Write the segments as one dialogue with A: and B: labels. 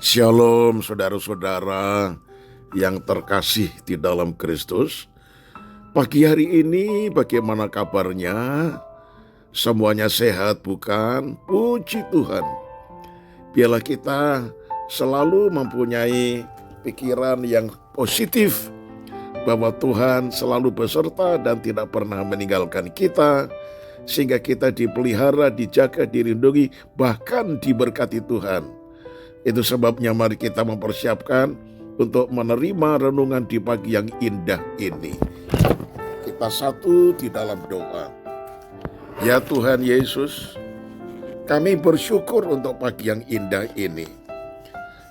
A: Shalom saudara-saudara yang terkasih di dalam Kristus. Pagi hari ini bagaimana kabarnya? Semuanya sehat bukan? Puji Tuhan. Biarlah kita selalu mempunyai pikiran yang positif bahwa Tuhan selalu beserta dan tidak pernah meninggalkan kita, sehingga kita dipelihara, dijaga, dilindungi, bahkan diberkati Tuhan. Itu sebabnya mari kita mempersiapkan untuk menerima renungan di pagi yang indah ini. Kita satu di dalam doa. Ya Tuhan Yesus, kami bersyukur untuk pagi yang indah ini.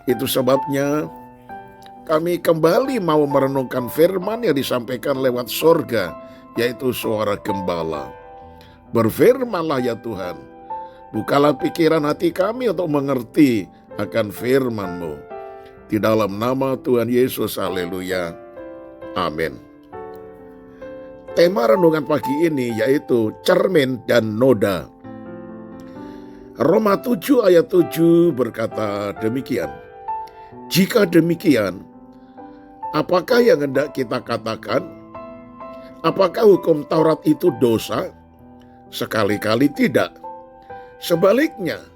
A: Itu sebabnya kami kembali mau merenungkan firman yang disampaikan lewat sorga, yaitu suara gembala. Berfirmanlah ya Tuhan, bukalah pikiran hati kami untuk mengerti akan firman-Mu. Di dalam nama Tuhan Yesus, haleluya, amin. Tema renungan pagi ini yaitu cermin dan noda. Roma 7 ayat 7 berkata demikian. Jika demikian, apakah yang hendak kita katakan? Apakah hukum Taurat itu dosa? Sekali-kali tidak. Sebaliknya,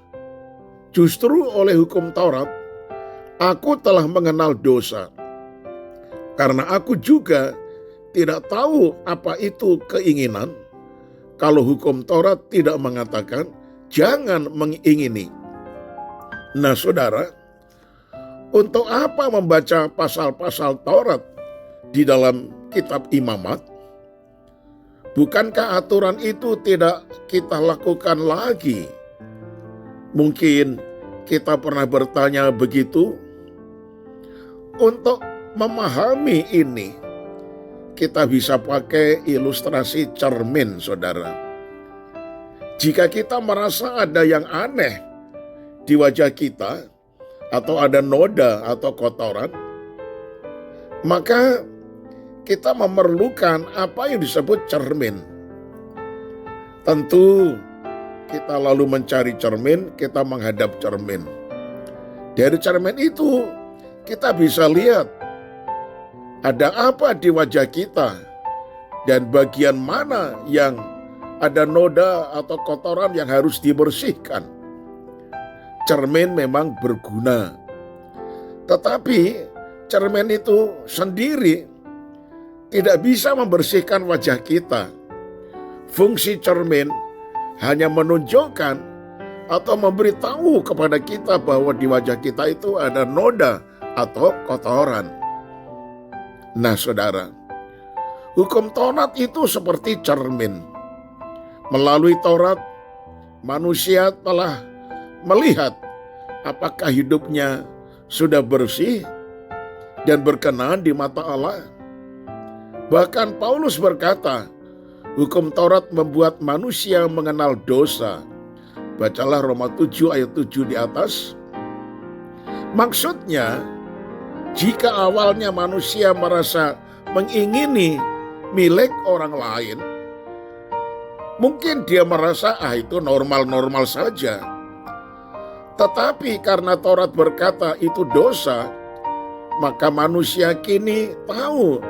A: justru oleh hukum Taurat, aku telah mengenal dosa. Karena aku juga tidak tahu apa itu keinginan, kalau hukum Taurat tidak mengatakan, jangan mengingini. Nah saudara, untuk apa membaca pasal-pasal Taurat di dalam kitab Imamat? Bukankah aturan itu tidak kita lakukan lagi? Mungkin kita pernah bertanya begitu. Untuk memahami ini, kita bisa pakai ilustrasi cermin, saudara. Jika kita merasa ada yang aneh di wajah kita, atau ada noda atau kotoran, maka kita memerlukan apa yang disebut cermin. Tentu kita lalu mencari cermin, kita menghadap cermin. Dari cermin itu kita bisa lihat ada apa di wajah kita dan bagian mana yang ada noda atau kotoran yang harus dibersihkan. Cermin memang berguna, tetapi cermin itu sendiri tidak bisa membersihkan wajah kita. Fungsi cermin hanya menunjukkan atau memberitahu kepada kita bahwa di wajah kita itu ada noda atau kotoran. Nah saudara, hukum Taurat itu seperti cermin. Melalui Taurat, manusia telah melihat apakah hidupnya sudah bersih dan berkenan di mata Allah. Bahkan Paulus berkata, hukum Taurat membuat manusia mengenal dosa. Bacalah Roma 7 ayat 7 di atas. Maksudnya, jika awalnya manusia merasa mengingini milik orang lain, mungkin dia merasa itu normal-normal saja. Tetapi karena Taurat berkata itu dosa, maka manusia kini tahu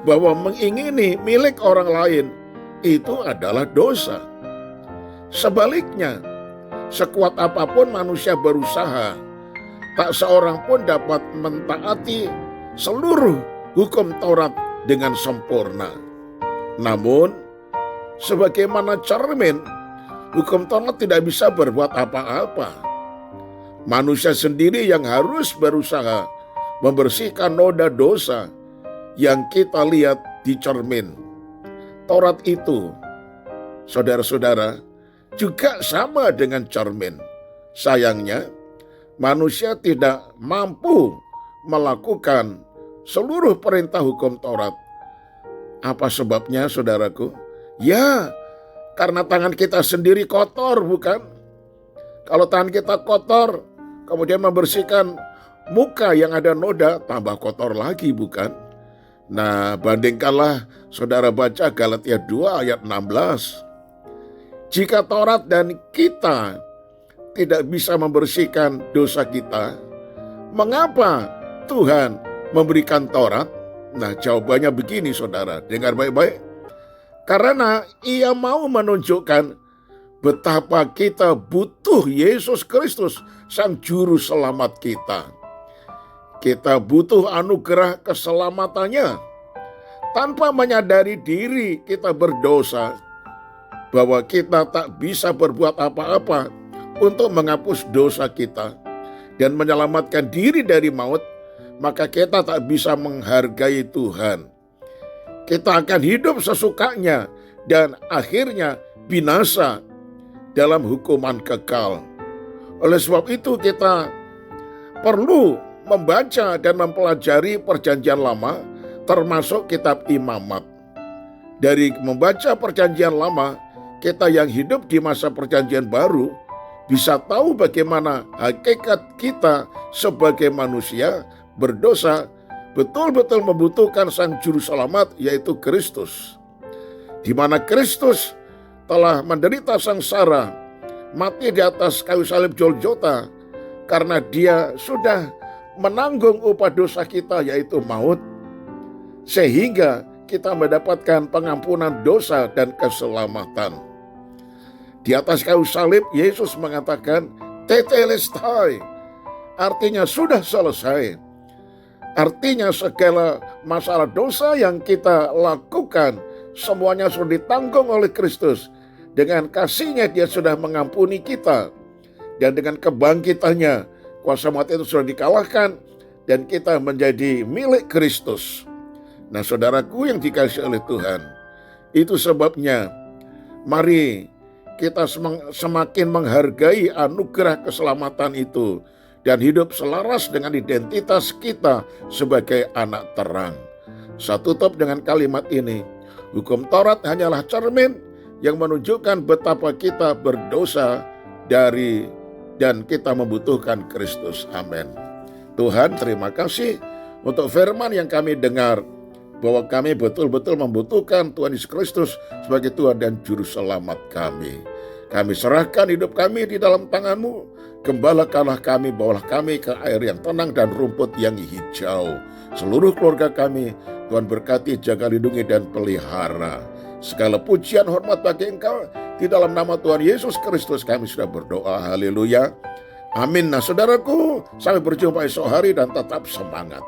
A: bahwa mengingini milik orang lain itu adalah dosa. Sebaliknya, sekuat apapun manusia berusaha, tak seorang pun dapat mentaati seluruh hukum Taurat dengan sempurna. Namun, sebagaimana cermin, hukum Taurat tidak bisa berbuat apa-apa. Manusia sendiri yang harus berusaha membersihkan noda dosa yang kita lihat di cermin. Taurat itu, saudara-saudara, juga sama dengan cermin. Sayangnya, manusia tidak mampu melakukan seluruh perintah hukum Taurat. Apa sebabnya, saudaraku? Ya, karena tangan kita sendiri kotor, bukan? Kalau tangan kita kotor, kemudian membersihkan muka yang ada noda, tambah kotor lagi, bukan? Nah, bandingkanlah saudara baca Galatia 2 ayat 16. Jika Taurat dan kita tidak bisa membersihkan dosa kita, Mengapa Tuhan memberikan Taurat? Nah, jawabannya begini saudara, dengar baik-baik. Karena ia mau menunjukkan betapa kita butuh Yesus Kristus, Sang Juru Selamat kita. Kita butuh anugerah keselamatannya. Tanpa menyadari diri kita berdosa, bahwa kita tak bisa berbuat apa-apa untuk menghapus dosa kita dan menyelamatkan diri dari maut, maka kita tak bisa menghargai Tuhan. Kita akan hidup sesukanya dan akhirnya binasa dalam hukuman kekal. Oleh sebab itu kita perlu membaca dan mempelajari Perjanjian Lama, termasuk kitab Imamat. Dari membaca Perjanjian Lama, kita yang hidup di masa Perjanjian Baru bisa tahu bagaimana hakikat kita sebagai manusia berdosa betul-betul membutuhkan Sang Juru Selamat, yaitu Kristus. Di mana Kristus telah menderita sengsara, mati di atas kayu salib Golgota, karena dia sudah menanggung upah dosa kita, yaitu maut, sehingga kita mendapatkan pengampunan dosa dan keselamatan. Di atas kayu salib, Yesus mengatakan, tetelestai, artinya sudah selesai. Artinya segala masalah dosa yang kita lakukan, semuanya sudah ditanggung oleh Kristus. Dengan kasih-Nya dia sudah mengampuni kita. Dan dengan kebangkitannya, kuasa mati itu sudah dikalahkan, dan kita menjadi milik Kristus. Nah saudaraku yang dikasihi oleh Tuhan, itu sebabnya mari kita semakin menghargai anugerah keselamatan itu dan hidup selaras dengan identitas kita sebagai anak terang. Saya tutup dengan kalimat ini, hukum Taurat hanyalah cermin yang menunjukkan betapa kita berdosa dan kita membutuhkan Kristus. Amin. Tuhan, terima kasih untuk firman yang kami dengar, bahwa kami betul-betul membutuhkan Tuhan Yesus Kristus sebagai Tuhan dan Juru Selamat kami. Kami serahkan hidup kami di dalam tangan-Mu. Gembalakanlah kami, bawalah kami ke air yang tenang dan rumput yang hijau. Seluruh keluarga kami, Tuhan berkati, jaga, lindungi, dan pelihara. Segala pujian hormat bagi Engkau, di dalam nama Tuhan Yesus Kristus kami sudah berdoa. Haleluya. Amin. Nah saudaraku, sampai berjumpa esok hari dan tetap semangat.